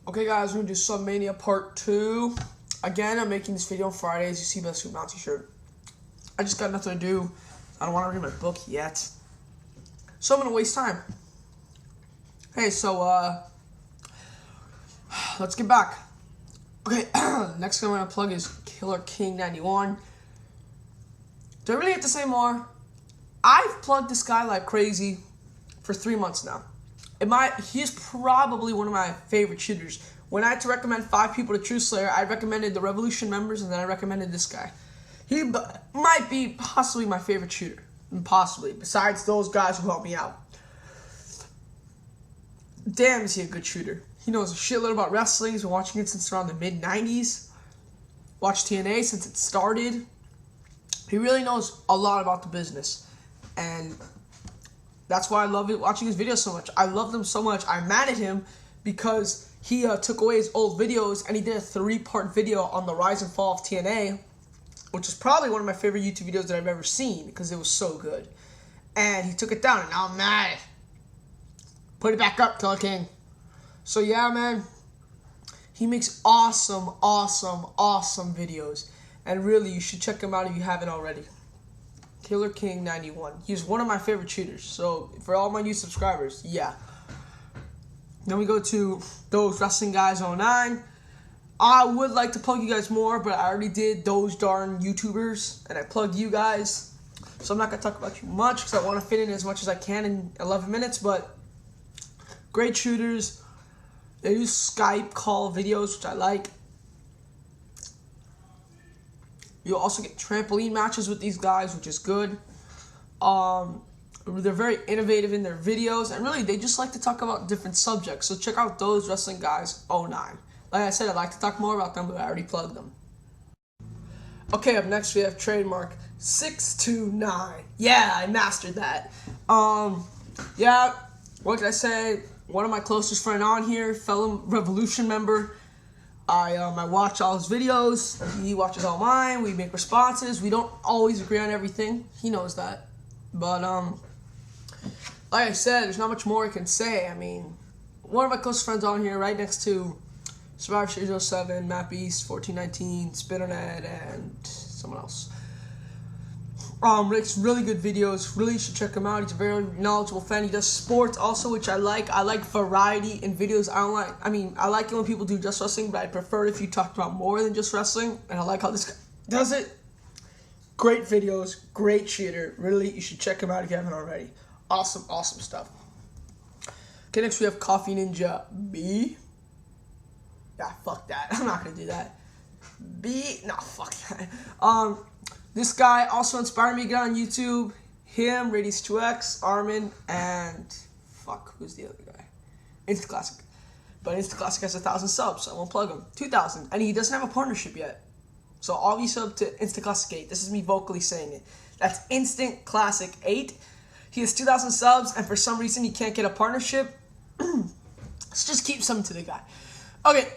Okay guys, we're gonna do Submania part 2. Again, I'm making this video on Fridays. You see my Submania t-shirt. I just got nothing to do. I don't want to read my book yet. So I'm gonna waste time. Hey, so let's get back. Okay, next thing I'm gonna plug is Killer King 91. Do I really have to say more? I've plugged this guy like crazy for 3 months now. He's probably one of my favorite shooters. When I had to recommend 5 people to True Slayer, I recommended the Revolution members, and then I recommended this guy. He might be possibly my favorite shooter. Possibly. Besides those guys who helped me out. Damn, is he a good shooter. He knows a shitload about wrestling. He's been watching it since around the mid-90s. Watched TNA since it started. He really knows a lot about the business. And that's why I love watching his videos so much. I love them so much. I'm mad at him because he took away his old videos and he did a 3-part video on the rise and fall of TNA, which is probably one of my favorite YouTube videos that I've ever seen because it was so good. And he took it down, and now I'm mad. Put it back up, Killer King. So yeah, man, he makes awesome videos. And really, you should check him out if you haven't already. Killer King 91. He's one of my favorite shooters. So for all my new subscribers, yeah. Then we go to Those Wrestling Guys 09. I would like to plug you guys more, but I already did those darn YouTubers, and I plugged you guys. So I'm not going to talk about you much because I want to fit in as much as I can in 11 minutes, but great shooters. They use Skype call videos, which I like. You'll also get trampoline matches with these guys, which is good. They're very innovative in their videos, and really, they just like to talk about different subjects. So check out Those Wrestling Guys 09. Like I said, I'd like to talk more about them, but I already plugged them. Okay, up next we have trademark 629. Yeah, I mastered that. Yeah, what can I say? One of my closest friends on here, fellow Revolution member. I watch all his videos. He watches all mine. We make responses. We don't always agree on everything. He knows that. But, like I said, there's not much more I can say. I mean, one of my closest friends on here, right next to Survivor Series 07, Map East, 1419, Spinnernet, and someone else. Makes really good videos. Really should check him out. He's a very knowledgeable fan. He does sports also, which I like. I like variety in videos. I like it when people do just wrestling, but I prefer if you talked about more than just wrestling. And I like how this guy does it. Great videos. Great shooter. Really, you should check him out if you haven't already. Awesome stuff. Okay, next we have Coffee Ninja B. Yeah, fuck that. I'm not gonna do that. B. No, fuck that. This guy also inspired me to get on YouTube. Him, Radius2X, Armin, and fuck, who's the other guy? Instaclassic. But Instaclassic has 1,000 subs, so I won't plug him. 2,000, and he doesn't have a partnership yet. So all you sub to Instaclassic 8. This is me vocally saying it. That's Instant Classic 8. He has 2,000 subs, and for some reason he can't get a partnership. Let's just keep some to the guy. Okay.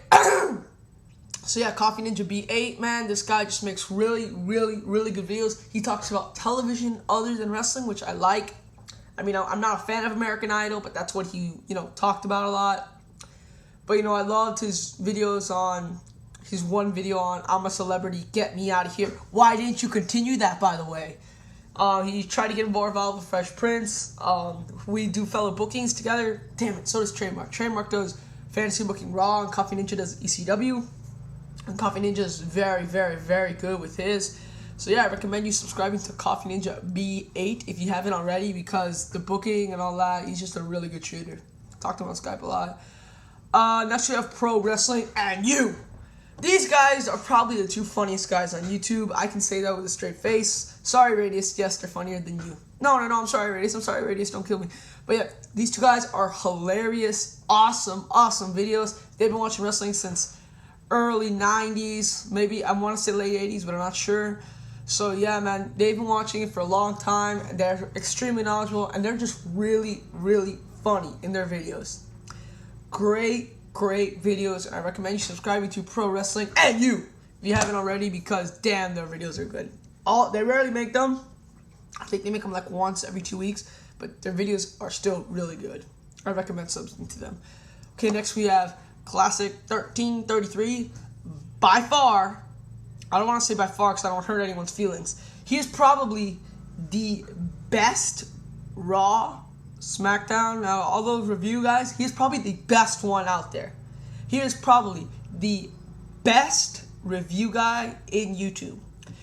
So yeah, Coffee Ninja B8, man, this guy just makes really good videos. He talks about television other than wrestling, which I like. I mean, I'm not a fan of American Idol, but that's what he, talked about a lot. But, I loved his videos on, his one video on I'm a Celebrity, Get Me Out of Here. Why didn't you continue that, by the way? He tried to get more involved with Fresh Prince. We do fellow bookings together. Damn it, so does Trademark. Trademark does Fantasy Booking Raw, and Coffee Ninja does ECW. And Coffee Ninja is very good with his. So yeah, I recommend you subscribing to Coffee Ninja B8 if you haven't already, because the booking and all that, he's just a really good shooter. Talk to him on Skype a lot. Next we have Pro Wrestling and you. These guys are probably the 2 funniest guys on YouTube. I can say that with a straight face. Sorry, Radius. Yes, they're funnier than you. No, I'm sorry, Radius. I'm sorry, Radius. Don't kill me. But yeah, these 2 guys are hilarious. Awesome videos. They've been watching wrestling since early 90s, maybe I want to say late 80s, but I'm not sure. So yeah, man, they've been watching it for a long time, and they're extremely knowledgeable, and they're just really funny in their videos. Great videos, and I recommend you subscribing to Pro Wrestling and you if you haven't already, because damn, their videos are good. They rarely make them. I think they make them like once every 2 weeks, but their videos are still really good. I recommend subscribing to them. Okay, next we have Classic 1333, by far, I don't want to say by far because I don't hurt anyone's feelings, he is probably the best Raw, SmackDown, now all those review guys, he's probably the best one out there. He is probably the best review guy in YouTube.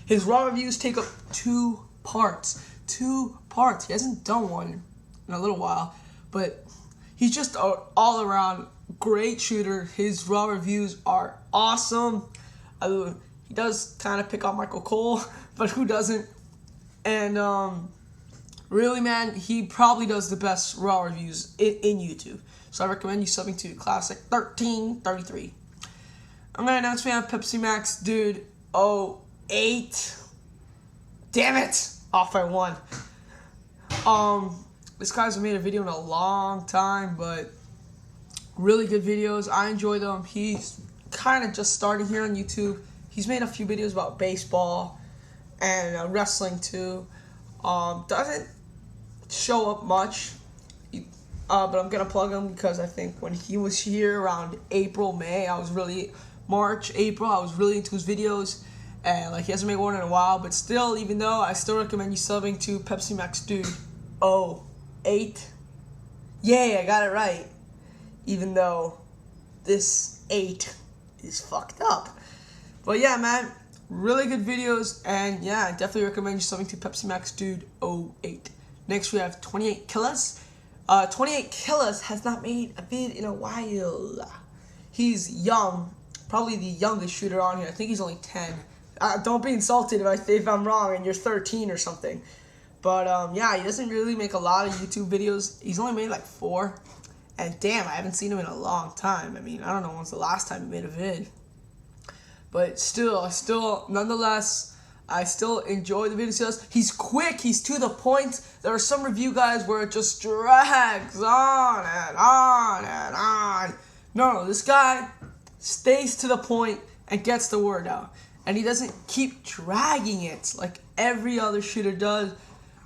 His Raw reviews take up 2 parts. 2 parts. He hasn't done one in a little while, but he's just an all-around great shooter. His Raw reviews are awesome. He does kind of pick on Michael Cole, but who doesn't? And really, man, he probably does the best Raw reviews in YouTube. So I recommend you subbing to Classic 1333. I'm gonna announce we have Pepsi Max Dude 08. Damn it! Off by 1. This guy hasn't made a video in a long time, but really good videos. I enjoy them. He's kind of just starting here on YouTube. He's made a few videos about baseball and wrestling too. Doesn't show up much, but I'm gonna plug him because I think when he was here around April, May, March, April, I was really into his videos. And like he hasn't made one in a while, but still, even though I still recommend you subbing to Pepsi Max Dude 08. Yeah, I got it right. Even though this 8 is fucked up. But yeah, man, really good videos, and yeah, I definitely recommend you subbing to Pepsi Max Dude 08. Next we have 28 Killers. 28 Killers has not made a vid in a while. He's young, probably the youngest shooter on here. I think he's only 10. Don't be insulted if I'm wrong and you're 13 or something. But yeah, he doesn't really make a lot of YouTube videos. He's only made like 4. And damn, I haven't seen him in a long time. I mean, I don't know when's the last time he made a vid. But nonetheless, I still enjoy the videos he does. He's quick, he's to the point. There are some review guys where it just drags on and on and on. No, this guy stays to the point and gets the word out. And he doesn't keep dragging it like every other shooter does.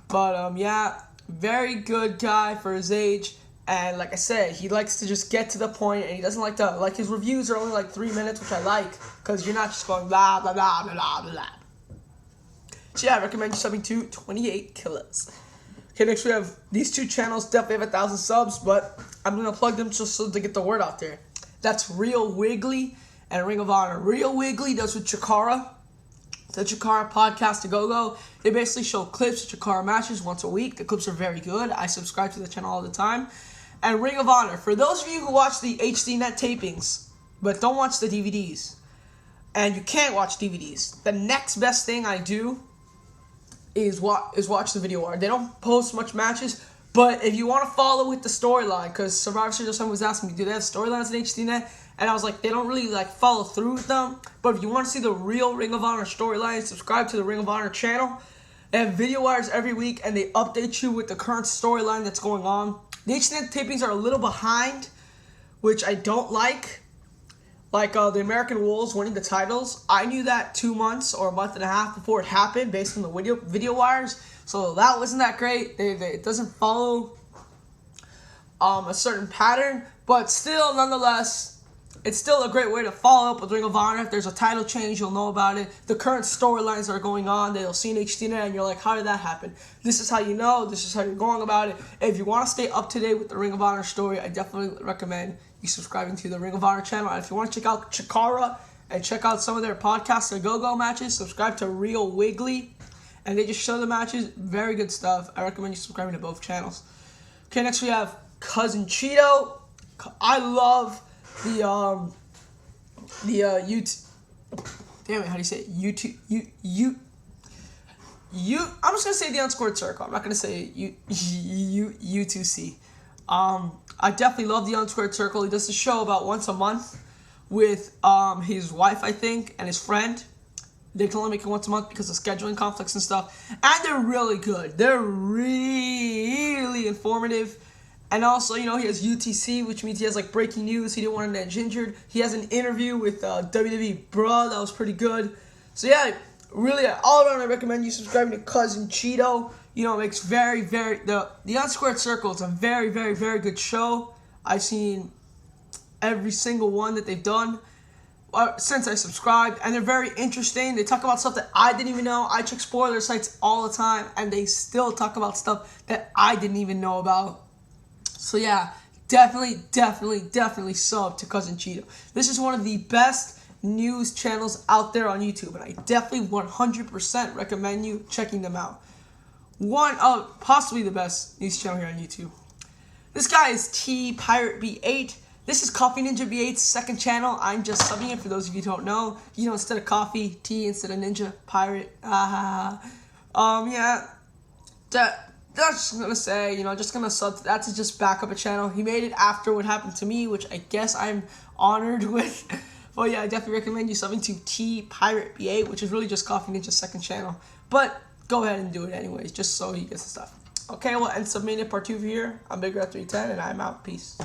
But yeah, very good guy for his age. And like I said, he likes to just get to the point, and he doesn't like to, like, his reviews are only like 3 minutes, which I like, because you're not just going blah, blah, blah, blah, blah, blah. So yeah, I recommend you subbing to 28 Killers. Okay, next we have these 2 channels, definitely have 1,000 subs, but I'm going to plug them just so to get the word out there. That's Real Wiggly and Ring of Honor. Real Wiggly does with Chikara. The Chikara Podcast to Go-Go. They basically show clips of Chikara matches once a week. The clips are very good. I subscribe to the channel all the time. And Ring of Honor, for those of you who watch the HDNet tapings, but don't watch the DVDs, and you can't watch DVDs, the next best thing I do is watch the video wire. They don't post much matches, but if you want to follow with the storyline, because Survivor Series someone was asking me, do they have storylines in HDNet? And I was like, they don't really like follow through with them. But if you want to see the real Ring of Honor storyline, subscribe to the Ring of Honor channel. They have video wires every week, and they update you with the current storyline that's going on. The HDNet tapings are a little behind, which I don't like. Like the American Wolves winning the titles. I knew that 2 months or a month and a half before it happened based on the video wires. So that wasn't that great. It doesn't follow a certain pattern. But still, nonetheless, it's still a great way to follow up with Ring of Honor. If there's a title change, you'll know about it. The current storylines that are going on, they'll see in HDNet, and you're like, how did that happen? This is how you know. This is how you're going about it. If you want to stay up to date with the Ring of Honor story, I definitely recommend you subscribing to the Ring of Honor channel. And if you want to check out Chikara and check out some of their podcasts or go-go matches, subscribe to Real Wiggly. And they just show the matches. Very good stuff. I recommend you subscribing to both channels. Okay, next we have Cousin Cheeto. I love the YouTube, damn it, how do you say it? YouTube, I'm just gonna say the Unscored Circle. I'm not gonna say U2C. I definitely love the Unscored Circle. He does a show about once a month with his wife, I think, and his friend. They can only make it once a month because of scheduling conflicts and stuff. And they're really good. They're really informative. And also, you know, he has UTC, which means he has, like, breaking news. He didn't want to get injured. He has an interview with WWE Bro. That was pretty good. So, yeah, really, all around, I recommend you subscribing to Cousin Cheeto. You know, it makes very, very... The Unsquared Circle is a very, very, very good show. I've seen every single one that they've done since I subscribed, and they're very interesting. They talk about stuff that I didn't even know. I check spoiler sites all the time, and they still talk about stuff that I didn't even know about. So yeah, definitely sub to Cousin Cheeto. This is one of the best news channels out there on YouTube, and I definitely 100% recommend you checking them out. One of possibly the best news channel here on YouTube. This guy is T Pirate B8. This is Coffee Ninja B8's second channel. I'm just subbing it for those of you who don't know. You know, instead of coffee, T instead of ninja, pirate. Yeah. That's just gonna say, you know, just gonna sub. That's just back up a channel. He made it after what happened to me, which I guess I'm honored with. But yeah, I definitely recommend you subbing to T Pirate B8, which is really just Coffee Ninja's second channel. But go ahead and do it anyways, just so he gets the stuff. Okay, we'll end Submania Part 2 here. I'm Big Red 310, and I'm out. Peace.